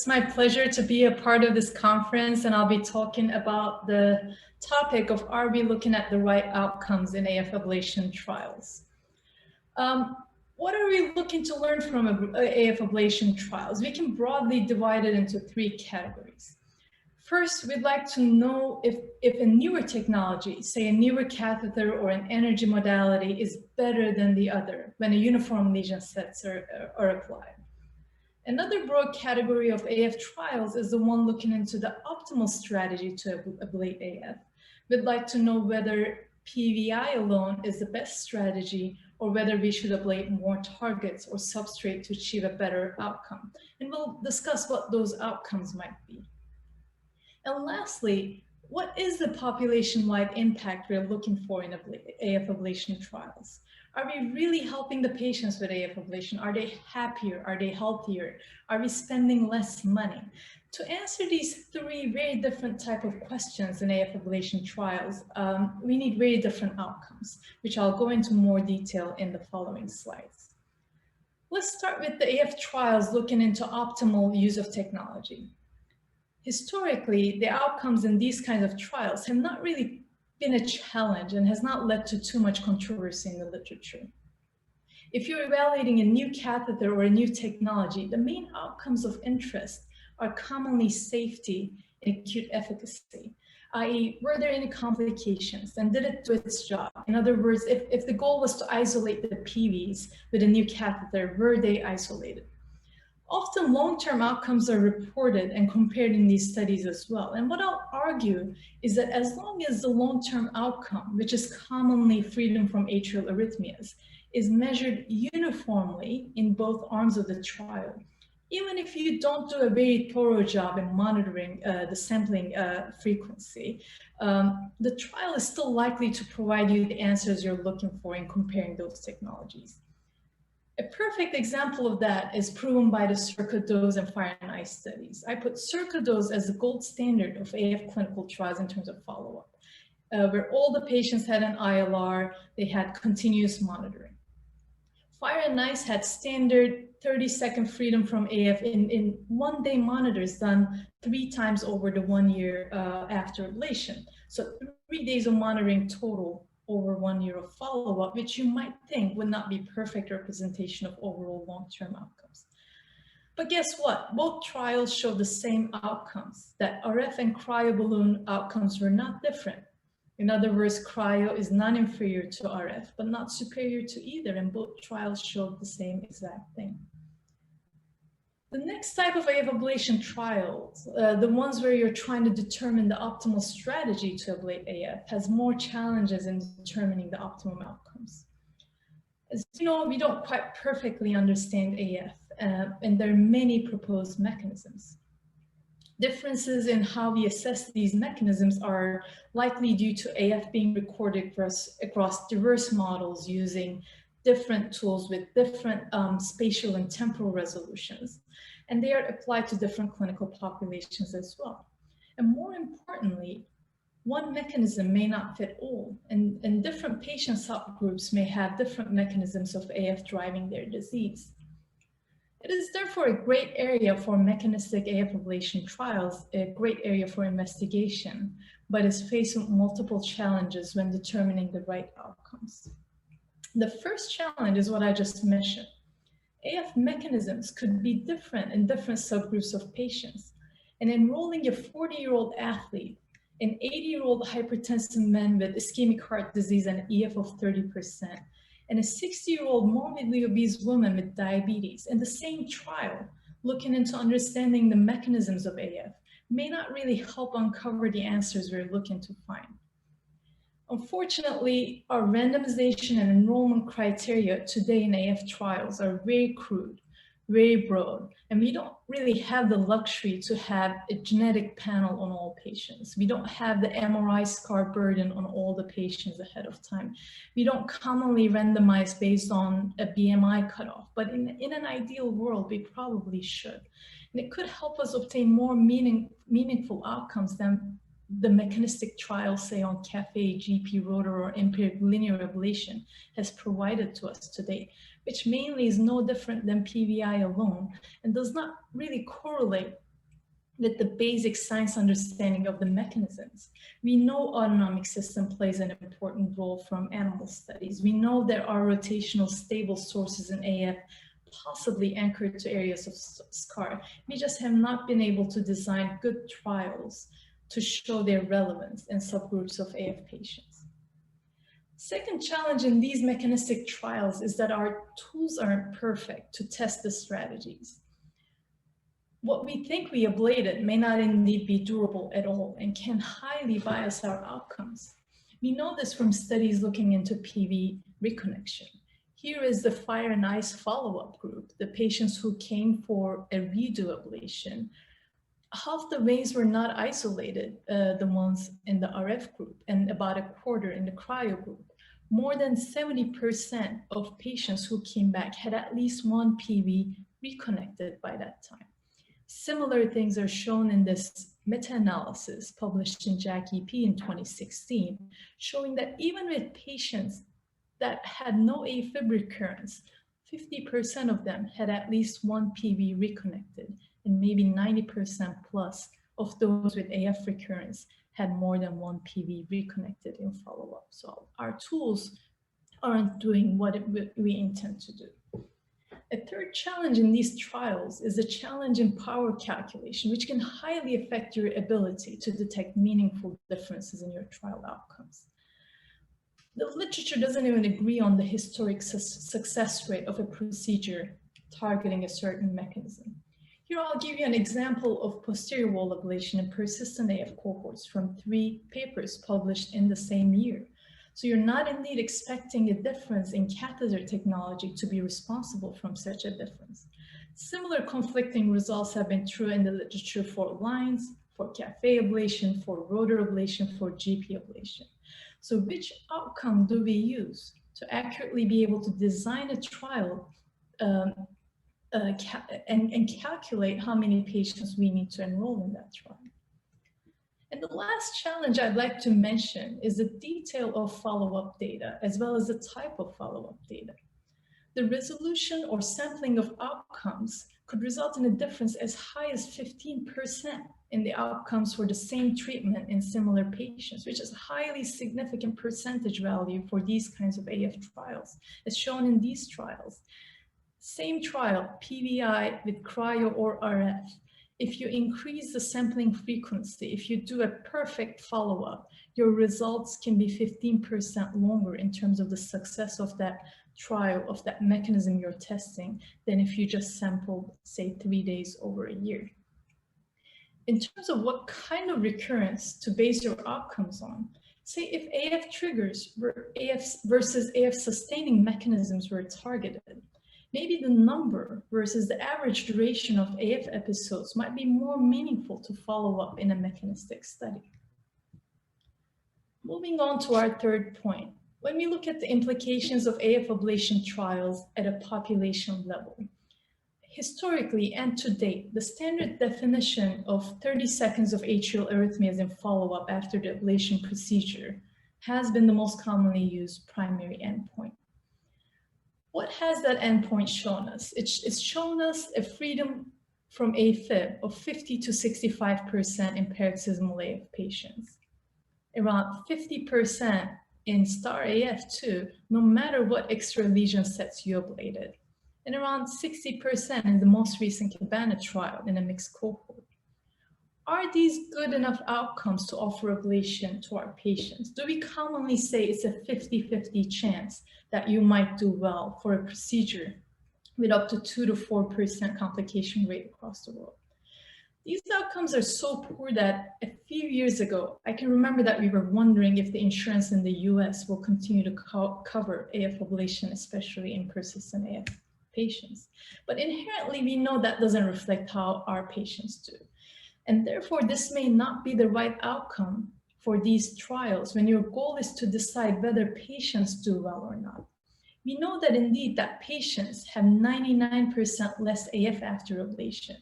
my pleasure to be a part of this conference, and I'll be talking about the topic of are we looking at the right outcomes in AF ablation trials. What are we looking to learn from AF ablation trials? We can broadly divide it into three categories. First, we'd like to know if a newer technology, say a newer catheter or an energy modality, is better than the other when a uniform lesion sets are applied. Another broad category of AF trials is the one looking into the optimal strategy to ablate AF. We'd like to know whether PVI alone is the best strategy or whether we should ablate more targets or substrate to achieve a better outcome. And we'll discuss what those outcomes might be. And lastly, what is the population-wide impact we're looking for in AF ablation trials? Are we really helping the patients with AF ablation? Are they happier? Are they healthier? Are we spending less money? To answer these three very different type of questions in AF ablation trials, we need very different outcomes, which I'll go into more detail in the following slides. Let's start with the AF trials looking into optimal use of technology. Historically, the outcomes in these kinds of trials have not really been a challenge and has not led to too much controversy in the literature. If you're evaluating a new catheter or a new technology, the main outcomes of interest are commonly safety and acute efficacy, i.e., were there any complications and did it do its job? In other words, if the goal was to isolate the PVs with a new catheter, were they isolated? Often long-term outcomes are reported and compared in these studies as well. And what I'll argue is that as long as the long-term outcome, which is commonly freedom from atrial arrhythmias, is measured uniformly in both arms of the trial, even if you don't do a very thorough job in monitoring the sampling frequency, the trial is still likely to provide you the answers you're looking for in comparing those technologies. A perfect example of that is proven by the CIRCA-DOSE and FIRE and ICE studies. I put CIRCA-DOSE as the gold standard of AF clinical trials in terms of follow-up, where all the patients had an ILR, they had continuous monitoring. FIRE and ICE had standard 30-second freedom from AF in one-day monitors done 3 times over the 1 year after ablation. So 3 days of monitoring total over 1 year of follow-up, which you might think would not be perfect representation of overall long-term outcomes. But guess what? Both trials show the same outcomes, that RF and cryoballoon outcomes were not different. In other words, cryo is non-inferior to RF, but not superior to either, and both trials showed the same exact thing. The next type of AF ablation trials, the ones where you're trying to determine the optimal strategy to ablate AF, has more challenges in determining the optimum outcomes. As you know, we don't quite perfectly understand AF, and there are many proposed mechanisms. Differences in how we assess these mechanisms are likely due to AF being recorded across diverse models using different tools with different spatial and temporal resolutions, and they are applied to different clinical populations as well. And more importantly, one mechanism may not fit all, and different patient subgroups may have different mechanisms of AF driving their disease. It is therefore a great area for mechanistic AF ablation trials, a great area for investigation, but is faced with multiple challenges when determining the right outcomes. The first challenge is what I just mentioned. AF mechanisms could be different in different subgroups of patients. And enrolling a 40-year-old athlete, an 80-year-old hypertensive man with ischemic heart disease and EF of 30%, and a 60-year-old morbidly obese woman with diabetes in the same trial, looking into understanding the mechanisms of AF, may not really help uncover the answers we're looking to find. Unfortunately, our randomization and enrollment criteria today in AF trials are very crude, very broad, and we don't really have the luxury to have a genetic panel on all patients. We don't have the MRI scar burden on all the patients ahead of time. We don't commonly randomize based on a BMI cutoff, but in an ideal world, we probably should. And it could help us obtain more meaningful outcomes than the mechanistic trials, say on CAFE, GP rotor, or empiric linear ablation has provided to us today, which mainly is no different than PVI alone and does not really correlate with the basic science understanding of the mechanisms. We know autonomic system plays an important role from animal studies. We know there are rotational stable sources in AF, possibly anchored to areas of scar. We just have not been able to design good trials to show their relevance in subgroups of AF patients. Second challenge in these mechanistic trials is that our tools aren't perfect to test the strategies. What we think we ablated may not indeed be durable at all and can highly bias our outcomes. We know this from studies looking into PV reconnection. Here is the fire and ice follow-up group, the patients who came for a redo ablation. Half the veins were not isolated, the ones in the RF group, and about a quarter in the cryo group. More than 70% of patients who came back had at least one PV reconnected by that time. Similar things are shown in this meta-analysis published in JACC-EP in 2016, showing that even with patients that had no AFib recurrence, 50% of them had at least one PV reconnected, and maybe 90% plus of those with AF recurrence had more than one PV reconnected in follow-up. So our tools aren't doing what we intend to do. A third challenge in these trials is a challenge in power calculation, which can highly affect your ability to detect meaningful differences in your trial outcomes. The literature doesn't even agree on the historic success rate of a procedure targeting a certain mechanism. Here I'll give you an example of posterior wall ablation in persistent AF cohorts from 3 papers published in the same year. So you're not indeed expecting a difference in catheter technology to be responsible from such a difference. Similar conflicting results have been true in the literature for lines, for cafe ablation, for rotor ablation, for GP ablation. So which outcome do we use to accurately be able to design a trial and calculate how many patients we need to enroll in that trial? And the last challenge I'd like to mention is the detail of follow-up data, as well as the type of follow-up data. The resolution or sampling of outcomes could result in a difference as high as 15% in the outcomes for the same treatment in similar patients, which is a highly significant percentage value for these kinds of AF trials, as shown in these trials. Same trial, PVI with cryo or RF. If you increase the sampling frequency, if you do a perfect follow-up, your results can be 15% longer in terms of the success of that trial, of that mechanism you're testing, than if you just sampled, say, 3 days over a year. In terms of what kind of recurrence to base your outcomes on, say if AF triggers were AF versus AF sustaining mechanisms were targeted, maybe the number versus the average duration of AF episodes might be more meaningful to follow up in a mechanistic study. Moving on to our third point, when we look at the implications of AF ablation trials at a population level, historically and to date, the standard definition of 30 seconds of atrial arrhythmias in follow-up after the ablation procedure has been the most commonly used primary endpoint. What has that endpoint shown us? It's shown us a freedom from AFib of 50 to 65% in paroxysmal AF patients. Around 50% in STAR AF2, no matter what extra lesion sets you ablated. And around 60% in the most recent Cabana trial in a mixed cohort. Are these good enough outcomes to offer ablation to our patients? Do we commonly say it's a 50-50 chance that you might do well for a procedure with up to 2 to 4% complication rate across the world? These outcomes are so poor that a few years ago, I can remember that we were wondering if the insurance in the US will continue to cover AF ablation, especially in persistent AF patients. But inherently, we know that doesn't reflect how our patients do. And therefore, this may not be the right outcome for these trials when your goal is to decide whether patients do well or not. We know that indeed that patients have 99% less AF after ablation.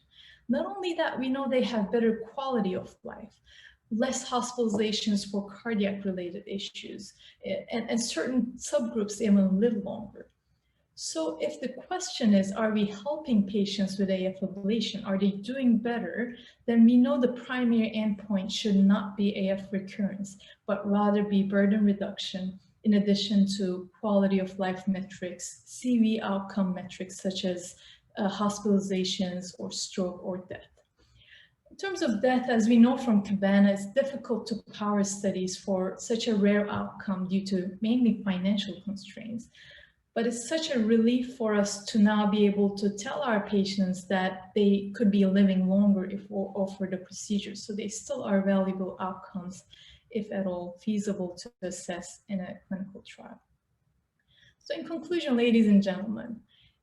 Not only that, we know they have better quality of life, less hospitalizations for cardiac related issues, and certain subgroups even live longer. So if the question is, are we helping patients with AF ablation? Are they doing better? Then we know the primary endpoint should not be AF recurrence, but rather be burden reduction, in addition to quality of life metrics, CV outcome metrics such as hospitalizations or stroke or death. In terms of death, as we know from Cabana, it's difficult to power studies for such a rare outcome due to mainly financial constraints. But it's such a relief for us to now be able to tell our patients that they could be living longer if we offer the procedure. So they still are valuable outcomes, if at all feasible to assess in a clinical trial. So in conclusion, ladies and gentlemen,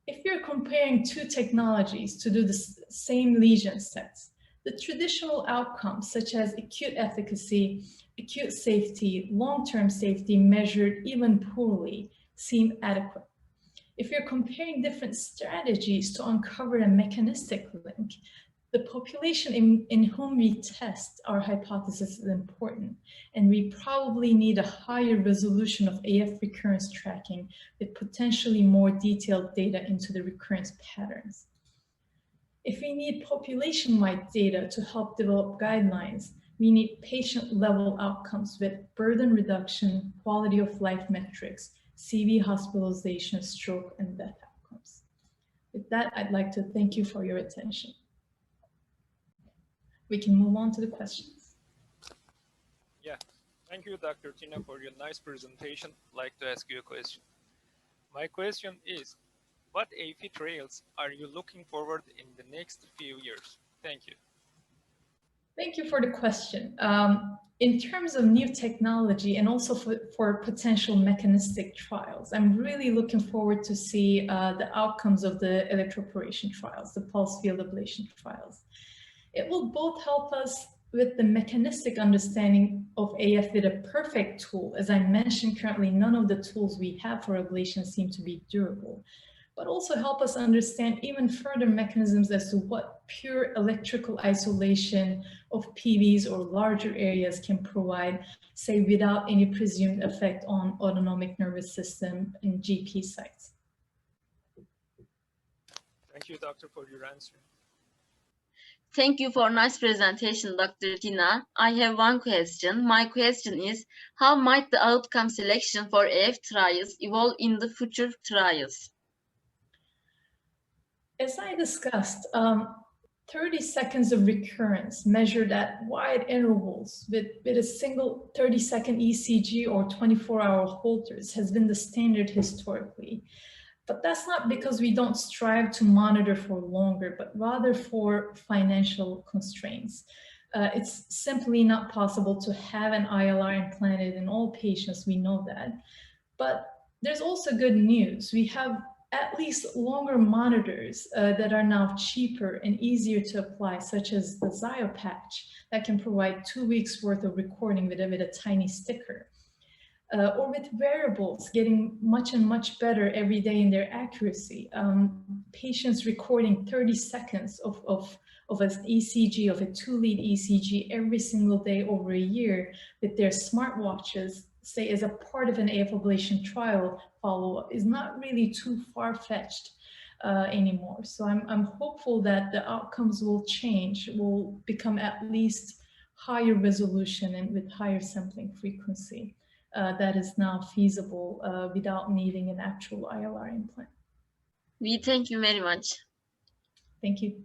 if you're comparing two technologies to do the same lesion sets, the traditional outcomes such as acute efficacy, acute safety, long-term safety measured even poorly seem adequate. If you're comparing different strategies to uncover a mechanistic link, the population in whom we test our hypothesis is important, and we probably need a higher resolution of AF recurrence tracking with potentially more detailed data into the recurrence patterns. If we need population-wide data to help develop guidelines, we need patient-level outcomes with burden reduction, quality of life metrics, CV hospitalization, stroke, and death outcomes. With that, I'd like to thank you for your attention. We can move on to the questions. Yeah, thank you, Dr. Tina, for your nice presentation. I'd like to ask you a question. My question is, what AFib trials are you looking forward in the next few years? Thank you. Thank you for the question. In terms of new technology and also for potential mechanistic trials, I'm really looking forward to see the outcomes of the electroporation trials, the pulse field ablation trials. It will both help us with the mechanistic understanding of AF with a perfect tool. As I mentioned, currently none of the tools we have for ablation seem to be durable, but also help us understand even further mechanisms as to what pure electrical isolation of PVs or larger areas can provide, say, without any presumed effect on autonomic nervous system and GP sites. Thank you, doctor, for your answer. Thank you for nice presentation, Dr. Tina. I have one question. My question is, how might the outcome selection for AF trials evolve in the future trials? As I discussed, 30 seconds of recurrence measured at wide intervals with a single 30-second ECG or 24-hour Holters has been the standard historically. But that's not because we don't strive to monitor for longer, but rather for financial constraints. It's simply not possible to have an ILR implanted in all patients, we know that. But there's also good news. We have at least longer monitors that are now cheaper and easier to apply, such as the Zio patch that can provide 2 weeks worth of recording with a tiny sticker. Or with wearables getting much better every day in their accuracy. Patients recording 30 seconds of an ECG, of a 2-lead ECG every single day over a year with their smartwatches, say as a part of an AF ablation trial follow-up, is not really too far-fetched anymore. So I'm hopeful that the outcomes will change, will become at least higher resolution and with higher sampling frequency. That is now feasible without needing an actual ILR implant. We thank you very much. Thank you.